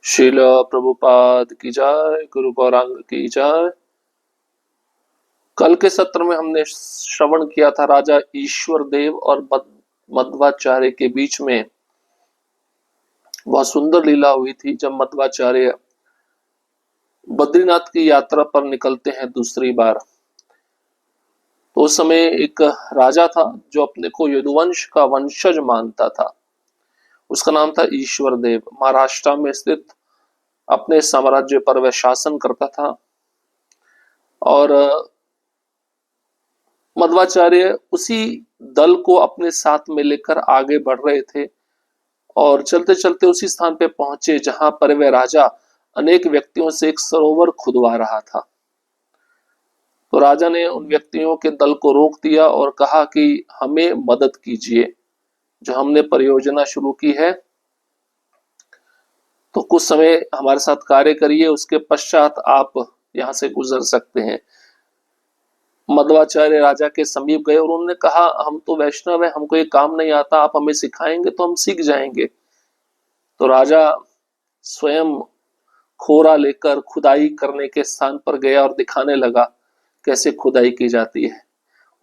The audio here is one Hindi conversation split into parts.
श्रील प्रभुपाद की जय, गुरु गौरांग की जय। कल के सत्र में हमने श्रवण किया था राजा ईश्वर देव और मध्वाचार्य के बीच में बहुत सुंदर लीला हुई थी। जब मध्वाचार्य बद्रीनाथ की यात्रा पर निकलते हैं दूसरी बार, तो उस समय एक राजा था जो अपने को यदुवंश का वंशज मानता था। उसका नाम था ईश्वर देव। महाराष्ट्र में स्थित अपने साम्राज्य पर वह शासन करता था और मध्वाचार्य उसी दल को अपने साथ में लेकर आगे बढ़ रहे थे और चलते चलते उसी स्थान पे पहुंचे जहां पर वह राजा अनेक व्यक्तियों से एक सरोवर खुदवा रहा था। तो राजा ने उन व्यक्तियों के दल को रोक दिया और कहा कि हमें मदद कीजिए, जो हमने परियोजना शुरू की है, तो कुछ समय हमारे साथ कार्य करिए, उसके पश्चात आप यहां से गुजर सकते हैं। मध्वाचार्य राजा के समीप गए और उन्होंने कहा, हम तो वैष्णव हैं, हमको ये काम नहीं आता, आप हमें सिखाएंगे तो हम सीख जाएंगे। तो राजा स्वयं खोरा लेकर खुदाई करने के स्थान पर गया और दिखाने लगा कैसे खुदाई की जाती है।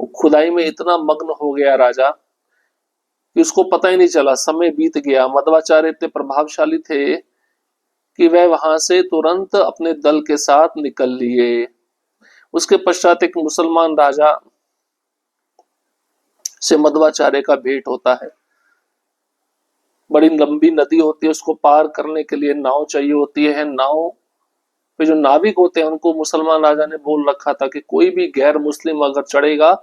वो खुदाई में इतना मग्न हो गया राजा कि उसको पता ही नहीं चला, समय बीत गया। मध्वाचार्य इतने प्रभावशाली थे कि वह वहां से तुरंत अपने दल के साथ निकल लिए। उसके पश्चात एक मुसलमान राजा से मध्वाचार्य का भेंट होता है। बड़ी लंबी नदी होती है, उसको पार करने के लिए नाव चाहिए होती है। नाव पे जो नाविक होते हैं उनको मुसलमान राजा ने बोल रखा था कि कोई भी गैर मुस्लिम अगर चढ़ेगा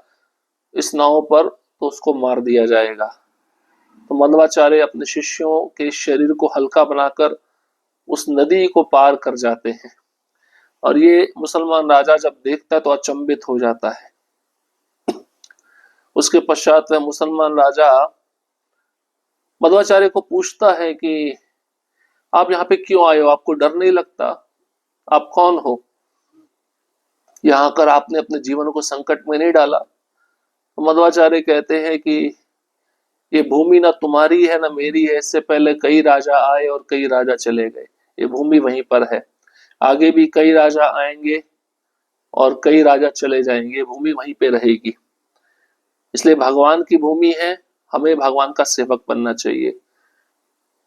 इस नाव पर तो उसको मार दिया जाएगा। तो मध्वाचार्य अपने शिष्यों के शरीर को हल्का बनाकर उस नदी को पार कर जाते हैं और ये मुसलमान राजा जब देखता है तो अचंभित हो जाता है। उसके पश्चात वह मुसलमान राजा मध्वाचार्य को पूछता है कि आप यहाँ पे क्यों आए हो, आपको डर नहीं लगता, आप कौन हो, यहाँ आकर आपने अपने जीवन को संकट में नहीं डाला। तो मध्वाचार्य कहते हैं कि ये भूमि ना तुम्हारी है ना मेरी है, इससे पहले कई राजा आए और कई राजा चले गए, ये भूमि वहीं पर है, आगे भी कई राजा आएंगे और कई राजा चले जाएंगे, भूमि वहीं पे रहेगी। इसलिए भगवान की भूमि है, हमें भगवान का सेवक बनना चाहिए।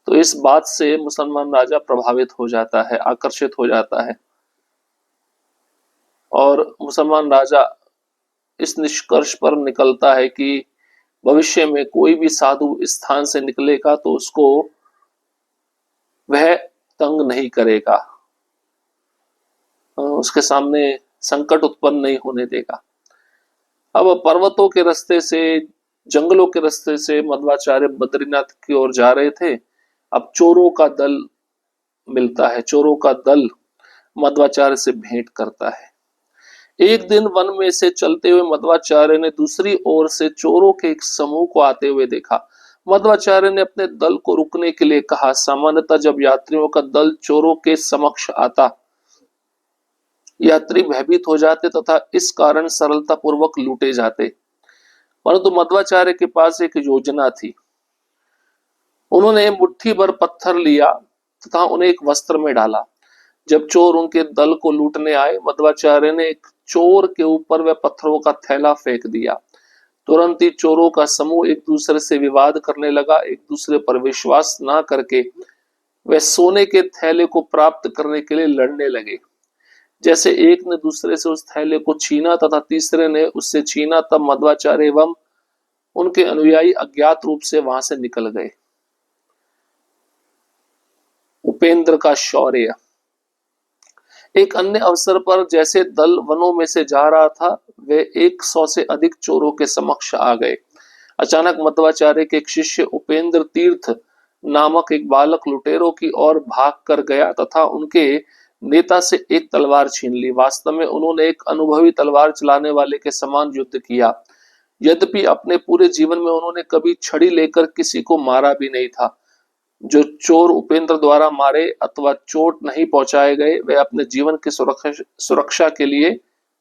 तो इस बात से मुसलमान राजा प्रभावित हो जाता है, आकर्षित हो जाता है और मुसलमान राजा इस निष्कर्ष पर निकलता है कि भविष्य में कोई भी साधु इस स्थान से निकलेगा तो उसको वह तंग नहीं करेगा, उसके सामने संकट उत्पन्न नहीं होने देगा। अब पर्वतों के रास्ते से, जंगलों के रास्ते से मध्वाचार्य बद्रीनाथ की ओर जा रहे थे। अब चोरों का दल मिलता है, चोरों का दल मध्वाचार्य से भेंट करता है। एक दिन वन में से चलते हुए मध्वाचार्य ने दूसरी ओर से चोरों के एक समूह को आते हुए देखा। मध्वाचार्य ने अपने दल को रुकने के लिए कहा। सामान्यतः जब यात्रियों का दल चोरों के समक्ष आता, यात्री भयभीत हो जाते तथा इस कारण सरलता पूर्वक लूटे जाते, परंतु मध्वाचार्य के पास एक योजना थी। उन्होंने मुट्ठी भर पत्थर लिया तथा उन्हें एक वस्त्र में डाला। जब चोर उनके दल को लूटने आए, मध्वाचार्य ने एक चोर के ऊपर वह पत्थरों का थैला फेंक दिया। तुरंत ही चोरों का समूह एक दूसरे से विवाद करने लगा। एक दूसरे पर विश्वास न करके वे सोने के थैले को प्राप्त करने के लिए लड़ने लगे। जैसे एक ने दूसरे से उस थैले को छीना तथा तीसरे ने उससे छीना, तब मध्वाचार्य एवं उनके अनुयायी अज्ञात रूप से वहां से निकल गए। उपेंद्र का शौर्य। एक अन्य अवसर पर जैसे दल वनों में से जा रहा था, वे 100 से अधिक चोरों के समक्ष आ गए। अचानक मध्वाचार्य के एक शिष्य उपेंद्र तीर्थ नामक एक बालक लुटेरों की ओर भाग कर गया तथा उनके नेता से एक तलवार छीन ली। वास्तव में उन्होंने एक अनुभवी तलवार चलाने वाले के समान युद्ध किया। यद्यपि अपने पूरे जीवन में उन्होंने कभी छड़ी लेकर किसी को मारा भी नहीं था। जो चोर उपेंद्र द्वारा मारे अथवा चोट नहीं पहुंचाए गए, वे अपने जीवन की सुरक्षा के लिए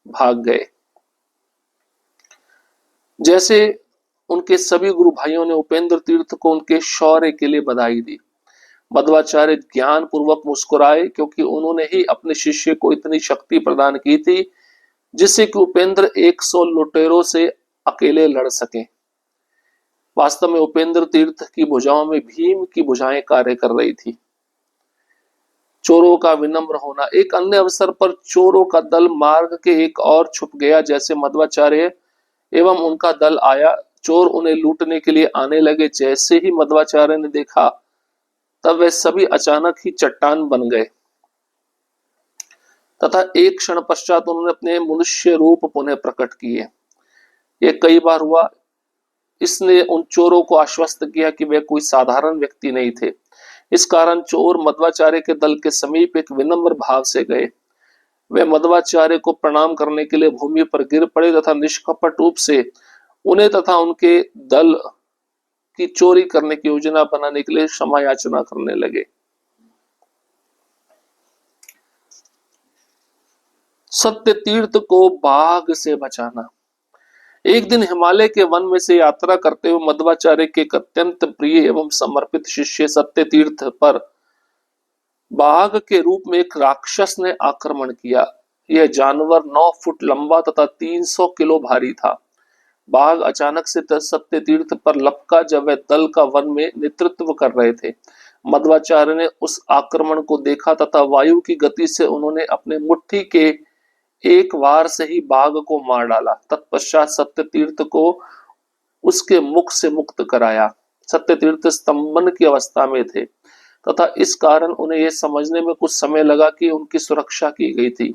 भाग गए। जैसे उनके सभी गुरु भाइयों ने उपेंद्र तीर्थ को उनके शौर्य के लिए बधाई दी। मध्वाचार्य ज्ञान पूर्वक मुस्कुराए, क्योंकि उन्होंने ही अपने शिष्य को इतनी शक्ति प्रदान की थी जिससे कि उपेंद्र 100 लुटेरों से अकेले लड़ सके। वास्तव में उपेंद्र तीर्थ की भुजाओं में भीम की भुजाएं कार्य कर रही थी। चोरों का विनम्र होना। एक अन्य अवसर पर चोरों का दल मार्ग के एक और छुप गया। जैसे मध्वाचार्य एवं उनका दल आया, चोर उन्हें लूटने के लिए आने लगे। जैसे ही मध्वाचार्य ने देखा, तब वे सभी अचानक ही चट्टान बन गए तथा एक क्षण पश्चात उन्होंने अपने मनुष्य रूप पुनः प्रकट किए। ये कई बार हुआ। इसने उन चोरों को आश्वस्त किया कि वे कोई साधारण व्यक्ति नहीं थे। इस कारण चोर मध्वाचार्य के दल के समीप एक विनम्र भाव से गए। वे मध्वाचार्य को प्रणाम करने के लिए भूमि पर गिर पड़े तथा निष्कपट रूप से उन्हें तथा उनके दल की चोरी करने की योजना बनाने के लिए क्षमा याचना करने लगे। सत्य तीर्थ को बाघ से बचाना। एक दिन हिमालय के वन में से यात्रा करते हुए मध्वाचार्य के एक अत्यंत प्रिय एवं समर्पित शिष्य सत्य तीर्थ पर बाघ के रूप में एक राक्षस ने आक्रमण किया। यह जानवर 9 फुट लंबा तथा 300 किलो भारी था। बाघ अचानक से सत्य तीर्थ पर लपका जब वह दल का वन में नेतृत्व कर रहे थे। मध्वाचार्य ने उस आक्रमण को देखा तथा वायु की गति से उन्होंने अपने मुट्ठी के एक वार से ही बाघ को मार डाला। तत्पश्चात सत्य तीर्थ को उसके मुख से मुक्त कराया। सत्य तीर्थ स्तंभन की अवस्था में थे तथा इस कारण उन्हें यह समझने में कुछ समय लगा कि उनकी सुरक्षा की गई थी।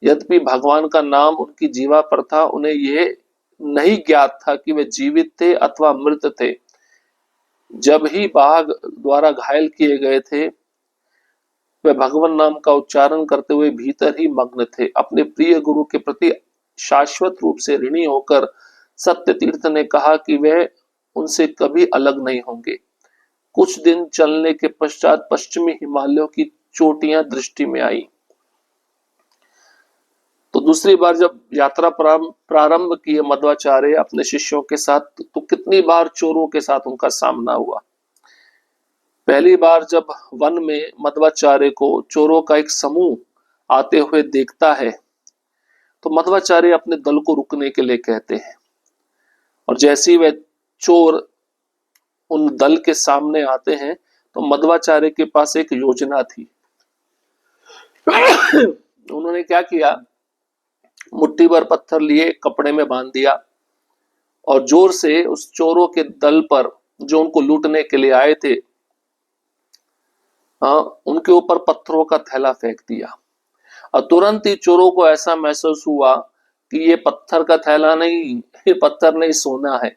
यद्यपि भगवान का नाम उनकी जीवा पर था, उन्हें यह नहीं ज्ञात था कि वे जीवित थे अथवा मृत थे। जब ही बाघ द्वारा घायल किए गए थे, वे भगवान नाम का उच्चारण करते हुए भीतर ही मग्न थे। अपने प्रिय गुरु के प्रति शाश्वत रूप से ऋणी होकर सत्य तीर्थ ने कहा कि वे उनसे कभी अलग नहीं होंगे। कुछ दिन चलने के पश्चात पश्चिमी हिमालयों की चोटियां दृष्टि में आई। तो दूसरी बार जब यात्रा प्रारंभ किए मध्वाचार्य अपने शिष्यों के साथ, तो कितनी बार चोरों के साथ उनका सामना हुआ। पहली बार जब वन में मध्वाचार्य को चोरों का एक समूह आते हुए देखता है, तो मध्वाचार्य अपने दल को रुकने के लिए कहते हैं, और जैसे ही वे चोर उन दल के सामने आते हैं, तो मध्वाचार्य के पास एक योजना थी। उन्होंने क्या किया, मुट्ठी भर पत्थर लिए कपड़े में बांध दिया और जोर से उस चोरों के दल पर जो उनको लूटने के लिए आए थे, उनके ऊपर पत्थरों का थैला फेंक दिया। और तुरंत ही चोरों को ऐसा महसूस हुआ कि ये पत्थर का थैला नहीं, ये पत्थर नहीं, सोना है।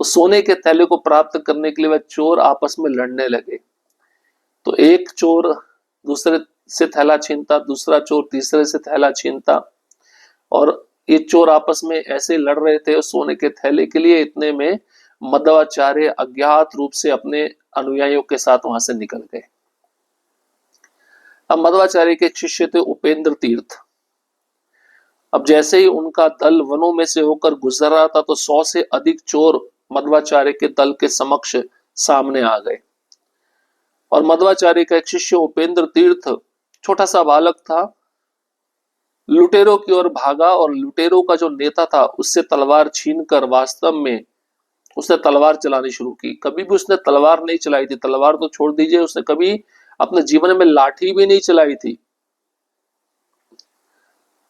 तो सोने के थैले को प्राप्त करने के लिए वह चोर आपस में लड़ने लगे। तो एक चोर दूसरे से थैला छीनता, दूसरा चोर तीसरे से थैला छीनता, और ये चोर आपस में ऐसे लड़ रहे थे सोने के थैले के लिए। इतने में मध्वाचार्य अज्ञात रूप से अपने अनुयायियों के साथ वहां से निकल गए। अब मध्वाचार्य के एक शिष्य थे उपेंद्र तीर्थ। अब जैसे ही उनका दल वनों में से होकर गुजर रहा था, तो 100 से अधिक चोर मध्वाचार्य के दल के समक्ष सामने आ गए। और मध्वाचार्य का एक शिष्य उपेंद्र तीर्थ, छोटा सा बालक था, लुटेरों की ओर भागा और लुटेरों का जो नेता था उससे तलवार छीनकर वास्तव में उसने तलवार चलानी शुरू की। कभी भी उसने तलवार नहीं चलाई थी। तलवार तो छोड़ दीजिए, उसने कभी अपने जीवन में लाठी भी नहीं चलाई थी।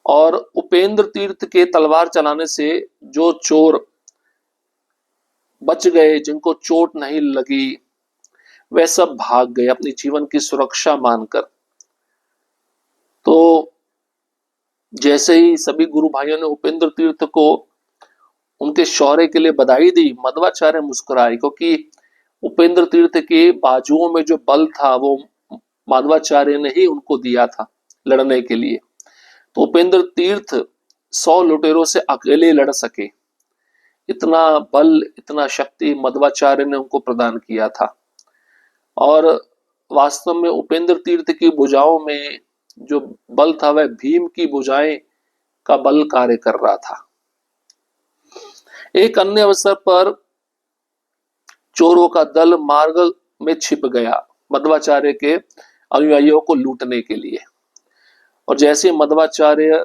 और उपेंद्र तीर्थ के तलवार चलाने से जो चोर बच गए, जिनको चोट नहीं लगी, वे सब भाग गए अपनी जीवन की सुरक्षा मानकर। तो जैसे ही सभी गुरु भाइयों ने उपेंद्र तीर्थ को उनके शौर्य के लिए बधाई दी, मध्वाचार्य मुस्कुराए, क्योंकि उपेंद्र तीर्थ के बाजुओं में जो बल था वो मध्वाचार्य ने ही उनको दिया था लड़ने के लिए। तो उपेंद्र तीर्थ 100 लुटेरों से अकेले लड़ सके, इतना बल, इतना शक्ति मध्वाचार्य ने उनको प्रदान किया था। और वास्तव में उपेंद्र तीर्थ की भुजाओं में जो बल था वह भीम की भुजाएं का बल कार्य कर रहा था। एक अन्य अवसर पर चोरों का दल मार्ग में छिप गया। मध्वाचार्य के अनुयायियों को लूटने के लिए। और जैसे मध्वाचार्य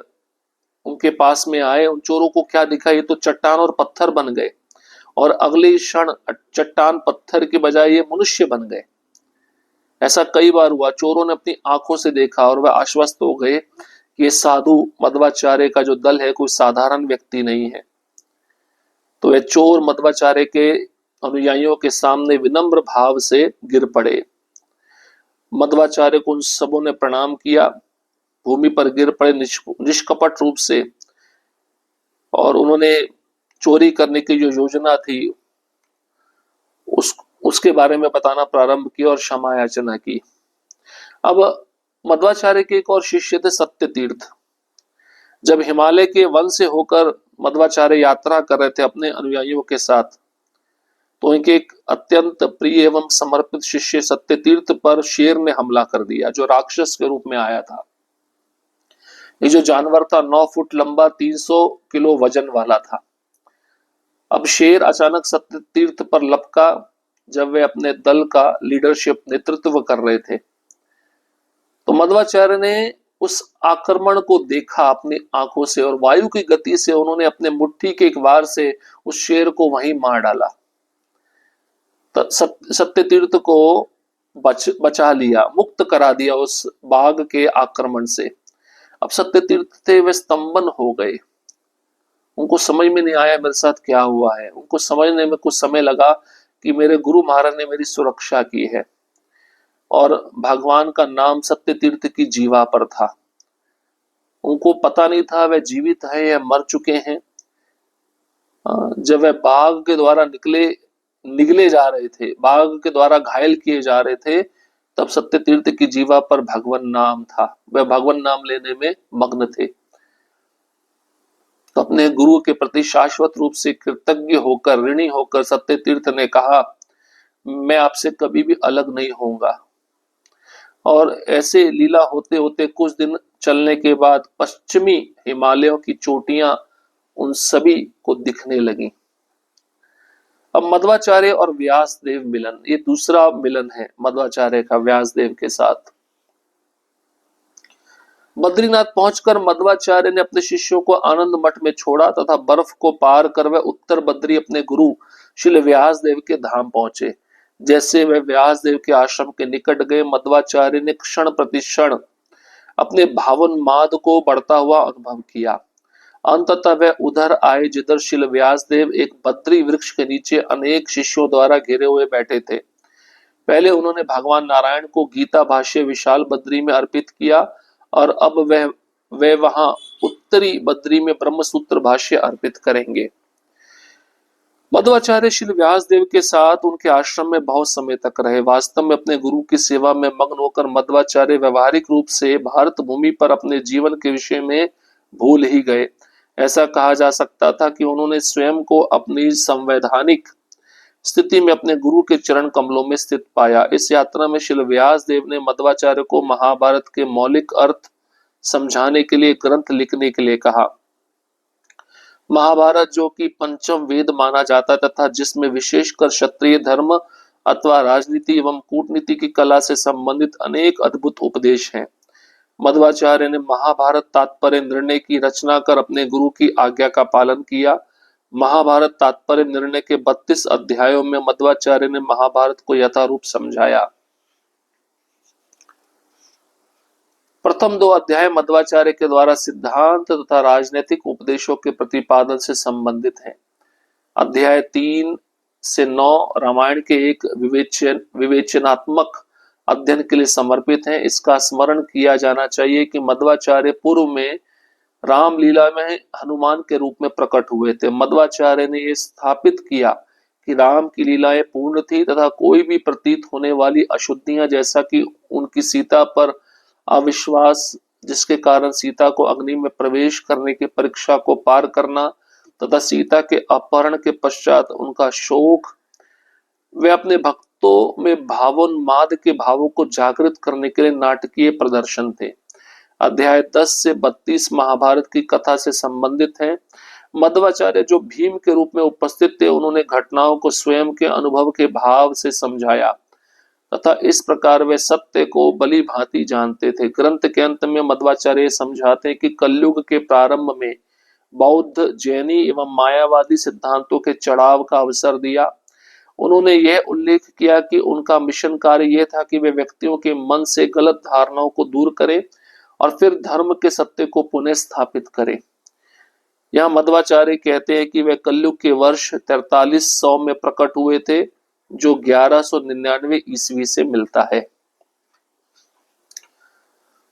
उनके पास में आए, उन चोरों को क्या दिखा, ये तो चट्टान और पत्थर बन गए, और अगले क्षण चट्टान पत्थर के बजाय ये मनुष्य बन गए। ऐसा कई बार हुआ, चोरों ने अपनी आंखों से देखा और वह आश्वस्त हो गए कि ये साधु मध्वाचार्य का जो दल है कोई साधारण व्यक्ति नहीं है। तो वे चोर मध्वाचार्य के अनुयायियों के सामने विनम्र भाव से गिर पड़े। मध्वाचार्य को उन सबों ने प्रणाम किया, भूमि पर गिर पड़े निष्कपट रूप से, और उन्होंने चोरी करने की जो योजना थी उसके बारे में बताना प्रारंभ किया और क्षमा याचना की। अब मध्वाचार्य के एक और शिष्य थे सत्य तीर्थ। जब हिमालय के वन से होकर मध्वाचार्य यात्रा कर रहे थे अपने अनुयायियों के साथ, तो इनके एक अत्यंत प्रिय एवं समर्पित शिष्य सत्य तीर्थ पर शेर ने हमला कर दिया, जो राक्षस के रूप में आया था। ये जो जानवर था 9 फुट लंबा, 300 किलो वजन वाला था। अब शेर अचानक सत्य तीर्थ पर लपका जब वे अपने दल का लीडरशिप नेतृत्व कर रहे थे। तो मध्वाचार्य ने उस आक्रमण को देखा अपनी आंखों से, और वायु की गति से उन्होंने अपने मुट्ठी के एक वार से उस शेर को वहीं मार डाला। सत्य तीर्थ को बचा लिया, मुक्त करा दिया उस बाघ के आक्रमण से। अब सत्य तीर्थ थे वे स्तंभन हो गए, उनको समझ में नहीं आया मेरे साथ क्या हुआ है। उनको समझने में कुछ समय लगा कि मेरे गुरु महाराज ने मेरी सुरक्षा की है, और भगवान का नाम सत्य तीर्थ की जीवा पर था। उनको पता नहीं था वह जीवित है या मर चुके हैं। जब वह बाघ के द्वारा निगले जा रहे थे, बाघ के द्वारा घायल किए जा रहे थे, तब सत्य तीर्थ की जीवा पर भगवान नाम था। वह भगवान नाम लेने में मग्न थे। तो अपने गुरु के प्रति शाश्वत रूप से कृतज्ञ होकर, ऋणी होकर सत्य तीर्थ ने कहा, मैं आपसे कभी भी अलग नहीं होऊंगा। और ऐसे लीला होते होते कुछ दिन चलने के बाद पश्चिमी हिमालयों की चोटियां उन सभी को दिखने लगी। अब मध्वाचार्य और व्यासदेव मिलन, ये दूसरा मिलन है मध्वाचार्य का व्यासदेव के साथ। बद्रीनाथ पहुंचकर मध्वाचार्य ने अपने शिष्यों को आनंद मठ में छोड़ा तथा बर्फ को पार कर वह उत्तर बद्री अपने गुरु श्री व्यासदेव के धाम पहुंचे। जैसे वह व्यासदेव के आश्रम के निकट गए, मध्वाचार्य ने क्षण प्रतिक्षण अपने भावोन्माद को बढ़ता हुआ अनुभव किया। अंततः वह उधर आए जिधर श्री व्यासदेव एक बद्री वृक्ष के नीचे अनेक शिष्यों द्वारा घिरे हुए बैठे थे। पहले उन्होंने भगवान नारायण को गीता भाष्य विशाल बद्री में अर्पित किया, और अब वह वहां उत्तरी बद्री में ब्रह्मसूत्र भाष्य अर्पित करेंगे। मध्वाचार्य श्री व्यासदेव के साथ उनके आश्रम में बहुत समय तक रहे। वास्तव में अपने गुरु की सेवा में मग्न होकर मध्वाचार्य व्यवहारिक रूप से भारत भूमि पर अपने जीवन के विषय में भूल ही गए। ऐसा कहा जा सकता था कि उन्होंने स्वयं को अपनी संवैधानिक स्थिति में अपने गुरु के चरण कमलों में स्थित पाया। इस यात्रा में श्री व्यासदेव ने मध्वाचार्य को महाभारत के मौलिक अर्थ समझाने के लिए ग्रंथ लिखने के लिए कहा। महाभारत, जो कि पंचम वेद माना जाता तथा जिसमें विशेषकर क्षत्रिय धर्म अथवा राजनीति एवं कूटनीति की कला से संबंधित अनेक अद्भुत उपदेश हैं। मध्वाचार्य ने महाभारत तात्पर्य निर्णय की रचना कर अपने गुरु की आज्ञा का पालन किया। महाभारत तात्पर्य निर्णय के 32 अध्यायों में मध्वाचार्य ने महाभारत को यथारूप समझाया। प्रथम 2 अध्याय मध्वाचार्य के द्वारा सिद्धांत तथा राजनीतिक उपदेशों के प्रतिपादन से संबंधित हैं। अध्याय 3 से 9 रामायण के एक विवेचनात्मक अध्ययन के लिए समर्पित हैं। इसका स्मरण किया जाना चाहिए कि मध्वाचार्य पूर्व में रामलीला में हनुमान के रूप में प्रकट हुए थे। मध्वाचार्य ने यह स्थापित किया कि राम की लीलाएं पूर्ण थी तथा कोई भी प्रतीत होने वाली अशुद्धियां, जैसा कि उनकी सीता पर अविश्वास, जिसके कारण सीता को अग्नि में प्रवेश करने की परीक्षा को पार करना, तथा सीता के अपहरण के पश्चात उनका शोक, वे अपने भक्तों में भावोन्माद के भावों को जागृत करने के लिए नाटकीय प्रदर्शन थे। अध्याय 10 से 32 महाभारत की कथा से संबंधित हैं। मध्वाचार्य जो भीम के रूप में उपस्थित थे, उन्होंने घटनाओं को स्वयं के अनुभव के भाव से समझाया। तथा इस प्रकार वे सत्य को भली भांति जानते थे। ग्रंथ के अंत में मध्वाचार्य समझाते हैं कि कलयुग के प्रारंभ में बौद्ध, जैनी एवं मायावादी सिद्धांतों के चढ़ाव का अवसर दिया। उन्होंने यह उल्लेख किया कि उनका मिशन कार्य यह था कि वे व्यक्तियों के मन से गलत धारणाओं को दूर करें और फिर धर्म के सत्य को पुनः स्थापित करें। यहाँ मध्वाचार्य कहते हैं कि वे कलयुग के वर्ष 4300 में प्रकट हुए थे, जो 1199 ईस्वी से मिलता है।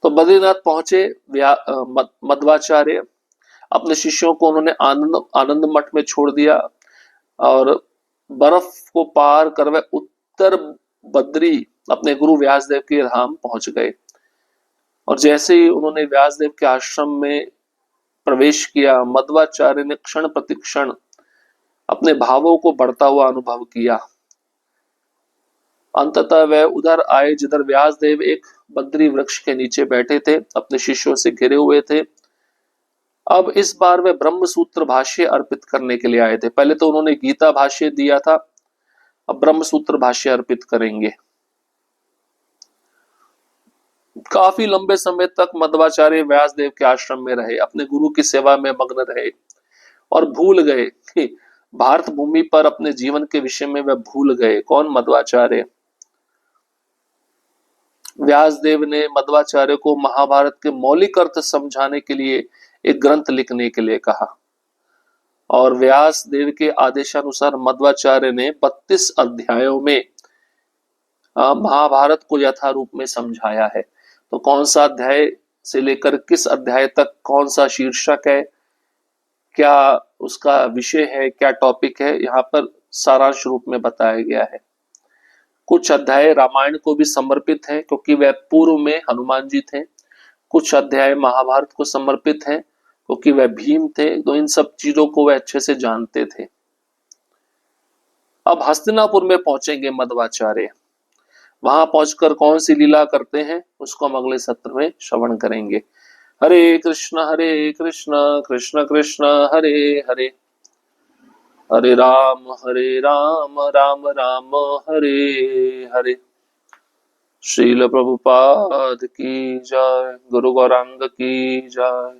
तो बद्रीनाथ पहुंचे मध्वाचार्य, अपने शिष्यों को उन्होंने आनंद मठ में छोड़ दिया और बर्फ को पार कर वे उत्तर बद्री अपने गुरु व्यासदेव के धाम पहुंच गए। और जैसे ही उन्होंने व्यासदेव के आश्रम में प्रवेश किया, मध्वाचार्य ने क्षण प्रतिक्षण अपने भावों को बढ़ता हुआ अनुभव किया। अंततः वह उधर आए जिधर व्यासदेव एक बद्री वृक्ष के नीचे बैठे थे, अपने शिष्यों से घिरे हुए थे। अब इस बार वे ब्रह्म सूत्र भाष्य अर्पित करने के लिए आए थे। पहले तो उन्होंने गीता भाष्य दिया था, अब ब्रह्म सूत्र भाष्य अर्पित करेंगे। काफी लंबे समय तक मध्वाचार्य व्यासदेव के आश्रम में रहे, अपने गुरु की सेवा में मग्न रहे और भूल गए कि भारत भूमि पर अपने जीवन के विषय में वे भूल गए। कौन? मध्वाचार्य। व्यासदेव ने मध्वाचार्य को महाभारत के मौलिक अर्थ समझाने के लिए एक ग्रंथ लिखने के लिए कहा और व्यासदेव के आदेशानुसार मध्वाचार्य ने 32 अध्यायों में महाभारत को यथारूप में समझाया है। तो कौन सा अध्याय से लेकर किस अध्याय तक कौन सा शीर्षक है, क्या उसका विषय है, क्या टॉपिक है, यहाँ पर सारांश रूप में बताया गया है। कुछ अध्याय रामायण को भी समर्पित हैं क्योंकि वह पूर्व में हनुमान जी थे। कुछ अध्याय महाभारत को समर्पित हैं क्योंकि वह भीम थे। तो इन सब चीजों को वह अच्छे से जानते थे। अब हस्तिनापुर में पहुंचेंगे मध्वाचार्य। वहां पहुंचकर कौन सी लीला करते हैं उसको हम अगले सत्र में श्रवण करेंगे। हरे कृष्ण कृष्ण कृष्ण हरे हरे, हरे राम राम राम हरे हरे। श्रील प्रभुपाद की जय, गुरु गौरांग की जय।